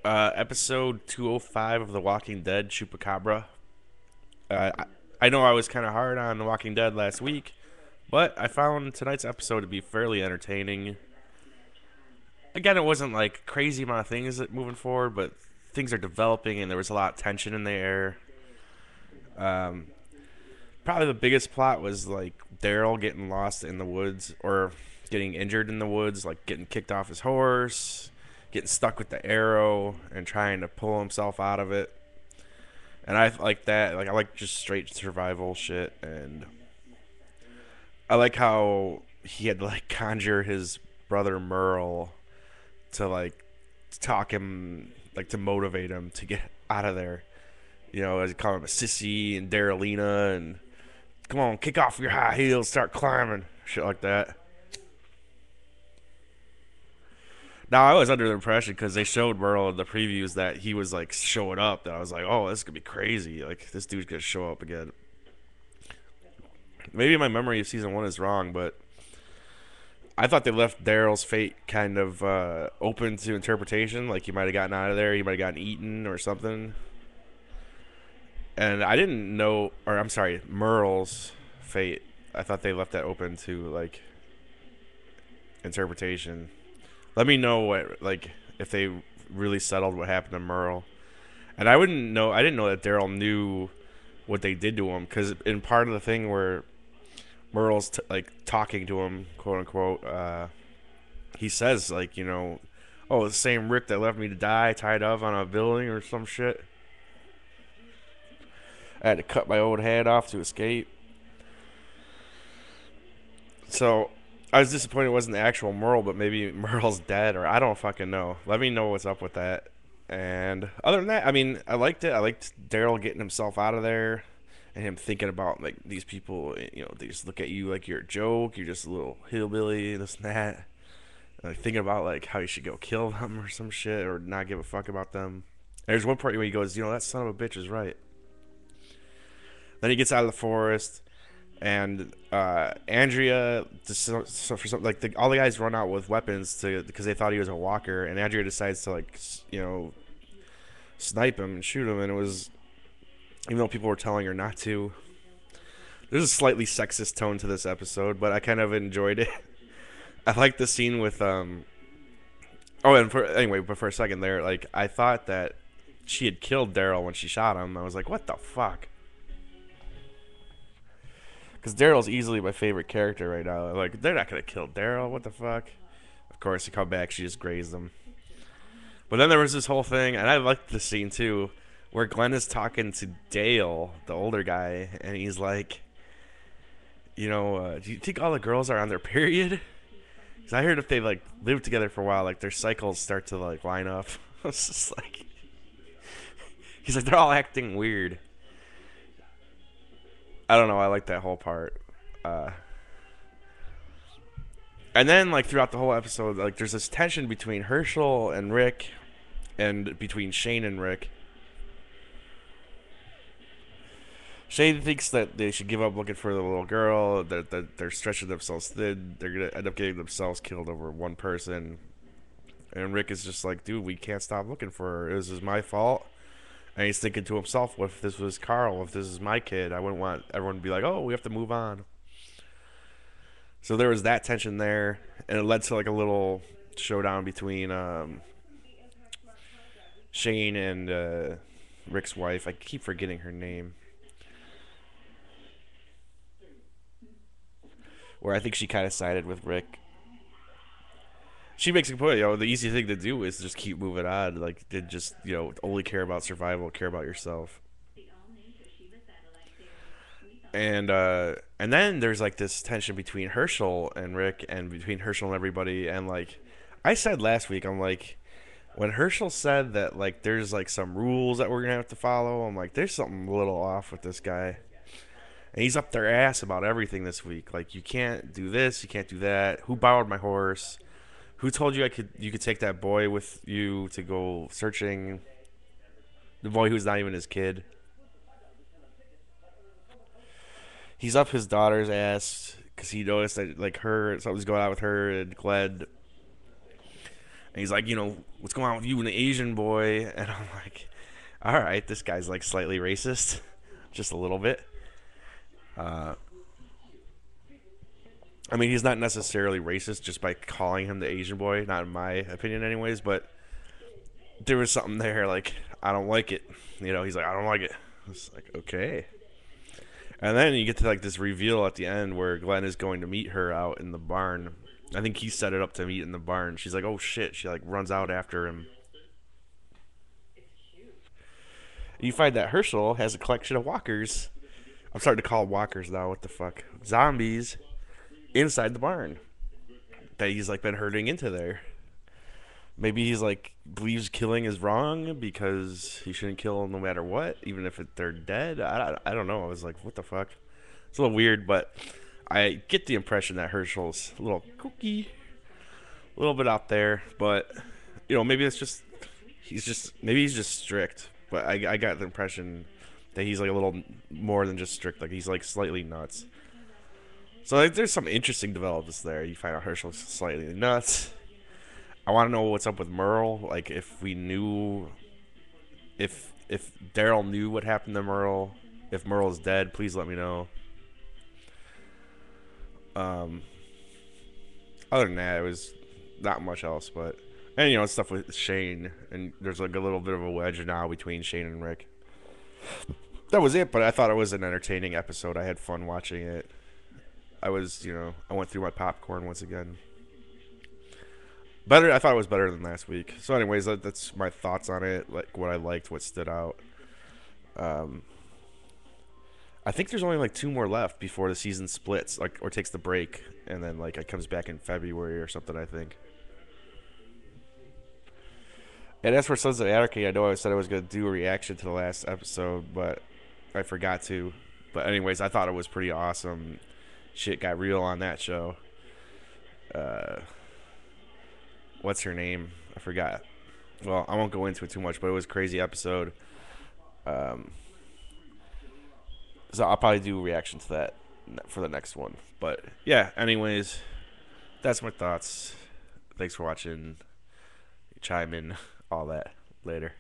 Episode 205 of The Walking Dead, Chupacabra. I know I was kind of hard on The Walking Dead last week, but I found tonight's episode to be fairly entertaining. Again, it wasn't like crazy amount of things that moving forward, but things are developing and there was a lot of tension in the air. Um, Probably the biggest plot was like Daryl getting lost in the woods or getting injured in the woods, like getting kicked off his horse, getting stuck with the arrow, and trying to pull himself out of it. And I like that. Like I like just straight survival shit, and I like how he had to like conjure his brother Merle to like talk him, like to motivate him to get out of there. You know, as he called him a sissy and Darylina, and come on, kick off your high heels, start climbing, shit like that. Now I was under the impression because they showed Merle in the previews that he was like showing up. That I was like, oh, this is gonna be crazy. Like this dude's gonna show up again. Maybe my memory of season one is wrong, but I thought they left Daryl's fate kind of open to interpretation. Like he might have gotten out of there, he might have gotten eaten or something. And I didn't know, or I'm sorry, Merle's fate. I thought they left that open to like interpretation. Let me know what like if they really settled what happened to Merle. And I wouldn't know. I didn't know that Daryl knew what they did to him because in part of the thing where Merle's like talking to him, quote unquote. He says like, oh, the same Rick that left me to die tied up on a building or some shit. I had to cut my own head off to escape. So I was disappointed it wasn't the actual Merle, but maybe Merle's dead, or I don't fucking know. Let me know what's up with that. And other than that, I mean, I liked it. I liked Daryl getting himself out of there and him thinking about like these people. They just look at you like you're a joke. You're just a little hillbilly, this and that. And, like thinking about like how you should go kill them or some shit, or not give a fuck about them. And there's one part where he goes, that son of a bitch is right. Then he gets out of the forest, and Andrea, so for something like all the guys run out with weapons because they thought he was a walker, and Andrea decides to like snipe him and shoot him, and it was, even though people were telling her not to. There's a slightly sexist tone to this episode, but I kind of enjoyed it. I like the scene with Oh, and but for a second there, like I thought that she had killed Daryl when she shot him. I was like, what the fuck? Because Daryl's easily my favorite character right now. Like they're not gonna kill Daryl. What the fuck? Of course, he come back. She just grazed him. But then there was this whole thing, and I liked the scene too, where Glenn is talking to Dale, the older guy, and he's like, do you think all the girls are on their period? Because I heard if they like live together for a while, like their cycles start to like line up. It's just like, he's like, they're all acting weird. I don't know. I like that whole part. Uh, and then like throughout the whole episode, like there's this tension between Herschel and Rick, and between Shane and Rick. Shane thinks that they should give up looking for the little girl. That they're stretching themselves thin. They're gonna end up getting themselves killed over one person. And Rick is just like, dude, we can't stop looking for her. This is my fault. And he's thinking to himself, what if this was Carl? If this is my kid? I wouldn't want everyone to be like, oh, we have to move on. So there was that tension there, and it led to like a little showdown between Shane and Rick's wife. I keep forgetting her name. Where I think she kind of sided with Rick. She makes a point, the easy thing to do is just keep moving on. Like, to just, only care about survival, care about yourself. And then there's like this tension between Herschel and Rick, and between Herschel and everybody. And like I said last week, I'm like, when Herschel said that like there's like some rules that we're gonna have to follow, I'm like, there's something a little off with this guy. And he's up their ass about everything this week. Like, you can't do this, you can't do that. Who borrowed my horse? Who told you you could take that boy with you to go searching? The boy who's not even his kid. He's up his daughter's ass because he noticed that like something's going on with her and Glenn. And he's like, what's going on with you and the Asian boy? And I'm like, all right, this guy's like slightly racist, just a little bit. Uh, I mean, he's not necessarily racist just by calling him the Asian boy, not in my opinion, anyways. But there was something there, like I don't like it. He's like, I don't like it. It's like, okay. And then you get to like this reveal at the end where Glenn is going to meet her out in the barn. I think he set it up to meet in the barn. She's like, oh shit. She like runs out after him. You find that Herschel has a collection of walkers. I'm starting to call them walkers now. What the fuck? Zombies inside the barn that he's like been herding into there. Maybe he's like believes killing is wrong because he shouldn't kill them no matter what, even if they're dead. I don't know. I was like, what the fuck? It's a little weird, but I get the impression that Herschel's a little kooky, a little bit out there. But maybe it's just maybe he's just strict. But I got the impression that he's like a little more than just strict. Like he's like slightly nuts. So like, there's some interesting developments there. You find out Herschel's slightly nuts. I want to know what's up with Merle. Like if we knew, if Daryl knew what happened to Merle, if Merle's dead, please let me know. Um, Other than that, it was not much else. But and stuff with Shane, and there's like a little bit of a wedge now between Shane and Rick. That was it. But I thought it was an entertaining episode. I had fun watching it. I went through my popcorn once again. Better. I thought it was better than last week. So, anyways, that's my thoughts on it. Like what I liked, what stood out. Um, I think there's only like two more left before the season splits, like or takes the break, and then like it comes back in February or something. I think. And as for Sons of Anarchy, I know I said I was gonna do a reaction to the last episode, but I forgot to. But anyways, I thought it was pretty awesome. Shit got real on that show. What's her name? I forgot. Well, I won't go into it too much, but it was a crazy episode. Um, so I'll probably do a reaction to that for the next one. But yeah, anyways, that's my thoughts. Thanks for watching. Chime in, all that later.